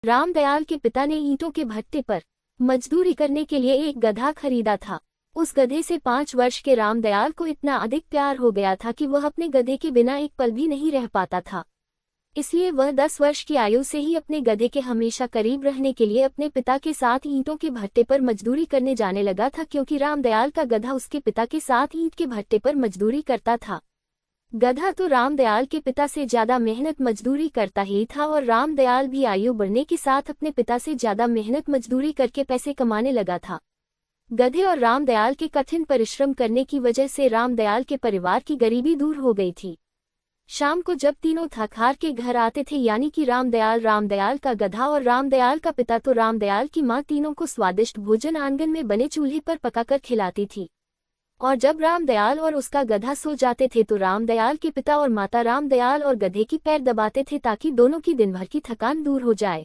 रामदयाल के पिता ने ईंटों के भट्टे पर मजदूरी करने के लिए एक गधा खरीदा था। उस गधे से 5 वर्ष के रामदयाल को इतना अधिक प्यार हो गया था कि वह अपने गधे के बिना एक पल भी नहीं रह पाता था। इसलिए वह 10 वर्ष की आयु से ही अपने गधे के हमेशा करीब रहने के लिए अपने पिता के साथ ईंटों के भट्टे पर मजदूरी करने जाने लगा था, क्योंकि रामदयाल का गधा उसके पिता के साथ ईंट के भट्टे पर मजदूरी करता था। गधा तो रामदयाल के पिता से ज्यादा मेहनत मजदूरी करता ही था और रामदयाल भी आयु बढ़ने के साथ अपने पिता से ज्यादा मेहनत मजदूरी करके पैसे कमाने लगा था। गधे और रामदयाल के कठिन परिश्रम करने की वजह से रामदयाल के परिवार की गरीबी दूर हो गई थी। शाम को जब तीनों थक हार के घर आते थे, यानी कि रामदयाल, रामदयाल का गधा और रामदयाल का पिता, तो रामदयाल की माँ तीनों को स्वादिष्ट भोजन आंगन में बने चूल्हे पर पकाकर खिलाती थी। और जब रामदयाल और उसका गधा सो जाते थे तो रामदयाल के पिता और माता रामदयाल और गधे की पैर दबाते थे ताकि दोनों की दिन भर की थकान दूर हो जाए।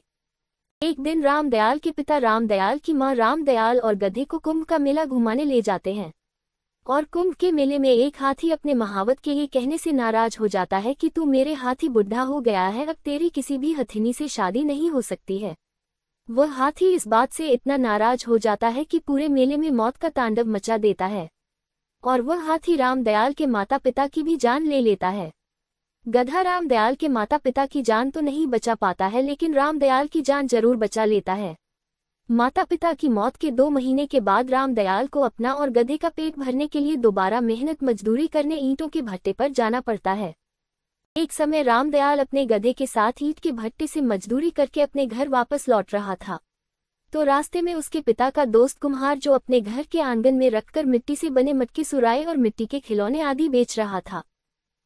एक दिन रामदयाल के पिता रामदयाल की माँ रामदयाल और गधे को कुंभ का मेला घुमाने ले जाते हैं। और कुंभ के मेले में एक हाथी अपने महावत के ये कहने से नाराज हो जाता है कि तू मेरे हाथी बुढ़ा हो गया है, अब तेरी किसी भी हथिनी से शादी नहीं हो सकती है। वह हाथी इस बात से इतना नाराज हो जाता है कि पूरे मेले में मौत का तांडव मचा देता है और वह हाथी रामदयाल के माता पिता की भी जान ले लेता है। गधा रामदयाल के माता पिता की जान तो नहीं बचा पाता है, लेकिन रामदयाल की जान जरूर बचा लेता है। माता पिता की मौत के 2 महीने के बाद रामदयाल को अपना और गधे का पेट भरने के लिए दोबारा मेहनत मजदूरी करने ईंटों के भट्टे पर जाना पड़ता है। एक समय रामदयाल अपने गधे के साथ ईंट के भट्टे से मजदूरी करके अपने घर वापस लौट रहा था, तो रास्ते में उसके पिता का दोस्त कुम्हार, जो अपने घर के आंगन में रखकर मिट्टी से बने मटके, सुराए और मिट्टी के खिलौने आदि बेच रहा था।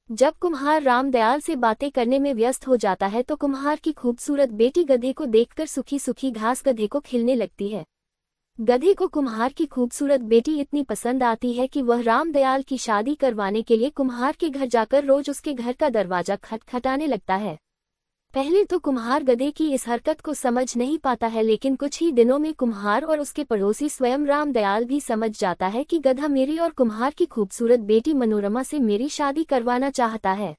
जब कुम्हार रामदयाल से बातें करने में व्यस्त हो जाता है तो कुम्हार की खूबसूरत बेटी गधे को देखकर सूखी सूखी घास गधे को खिलने लगती है। गधे को कुम्हार की खूबसूरत बेटी इतनी पसंद आती है कि वह रामदयाल की शादी करवाने के लिए कुम्हार के घर जाकर रोज उसके घर का दरवाजा खटखटाने लगता है। पहले तो कुम्हार गधे की इस हरकत को समझ नहीं पाता है, लेकिन कुछ ही दिनों में कुम्हार और उसके पड़ोसी स्वयं रामदयाल भी समझ जाता है कि गधा मेरी और कुम्हार की खूबसूरत बेटी मनोरमा से मेरी शादी करवाना चाहता है।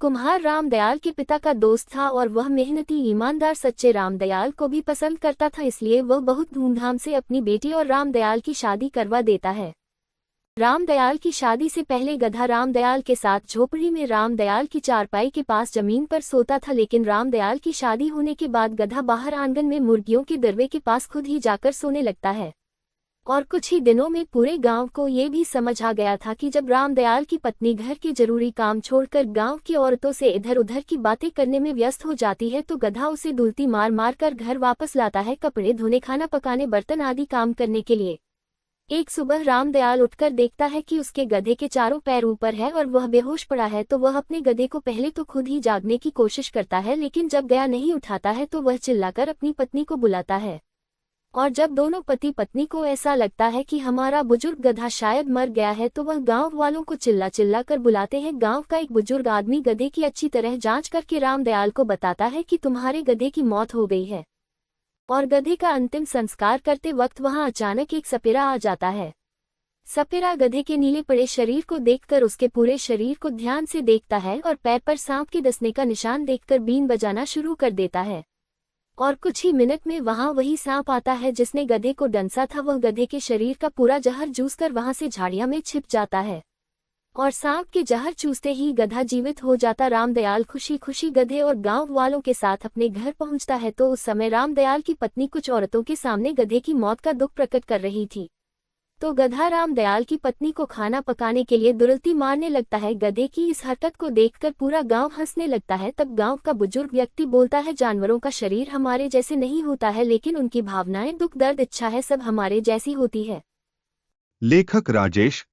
कुम्हार रामदयाल के पिता का दोस्त था और वह मेहनती, ईमानदार, सच्चे रामदयाल को भी पसंद करता था, इसलिए वह बहुत धूमधाम से अपनी बेटी और रामदयाल की शादी करवा देता है। रामदयाल की शादी से पहले गधा रामदयाल के साथ झोपड़ी में रामदयाल की चारपाई के पास जमीन पर सोता था, लेकिन रामदयाल की शादी होने के बाद गधा बाहर आंगन में मुर्गियों के दरवे के पास खुद ही जाकर सोने लगता है। और कुछ ही दिनों में पूरे गांव को ये भी समझ आ गया था कि जब रामदयाल की पत्नी घर के जरूरी काम छोड़कर गांव की औरतों से इधर उधर की बातें करने में व्यस्त हो जाती है तो गधा उसे दुलती मार मार कर घर वापस लाता है, कपड़े धोने, खाना पकाने, बर्तन आदि काम करने के लिए। एक सुबह रामदयाल उठकर देखता है कि उसके गधे के चारों पैर ऊपर है और वह बेहोश पड़ा है, तो वह अपने गधे को पहले तो खुद ही जागने की कोशिश करता है, लेकिन जब गया नहीं उठाता है तो वह चिल्लाकर अपनी पत्नी को बुलाता है। और जब दोनों पति पत्नी को ऐसा लगता है कि हमारा बुजुर्ग गधा शायद मर गया है तो वह गांव वालों को चिल्ला चिल्ला कर बुलाते हैं। गांव का एक बुजुर्ग आदमी गधे की अच्छी तरह जांच करके रामदयाल को बताता है कि तुम्हारे गधे की मौत हो गई है। और गधे का अंतिम संस्कार करते वक्त वहां अचानक एक सपेरा आ जाता है। सपेरा गधे के नीले पड़े शरीर को देखकर उसके पूरे शरीर को ध्यान से देखता है और पैर पर सांप के डसने का निशान देखकर बीन बजाना शुरू कर देता है। और कुछ ही मिनट में वहां वही सांप आता है जिसने गधे को डंसा था। वह गधे के शरीर का पूरा जहर चूसकर वहां से झाड़ियां में छिप जाता है और सांप के जहर चूसते ही गधा जीवित हो जाता। रामदयाल खुशी खुशी गधे और गांव वालों के साथ अपने घर पहुंचता है तो उस समय रामदयाल की पत्नी कुछ औरतों के सामने गधे की मौत का दुख प्रकट कर रही थी। तो गधा रामदयाल की पत्नी को खाना पकाने के लिए दुलती मारने लगता है। गधे की इस हरकत को देखकर पूरा गांव हंसने लगता है। तब गांव का बुजुर्ग व्यक्ति बोलता है, जानवरों का शरीर हमारे जैसे नहीं होता है, लेकिन उनकी भावनाएं, दुख, दर्द, इच्छा है सब हमारे जैसी होती है। लेखक राजेश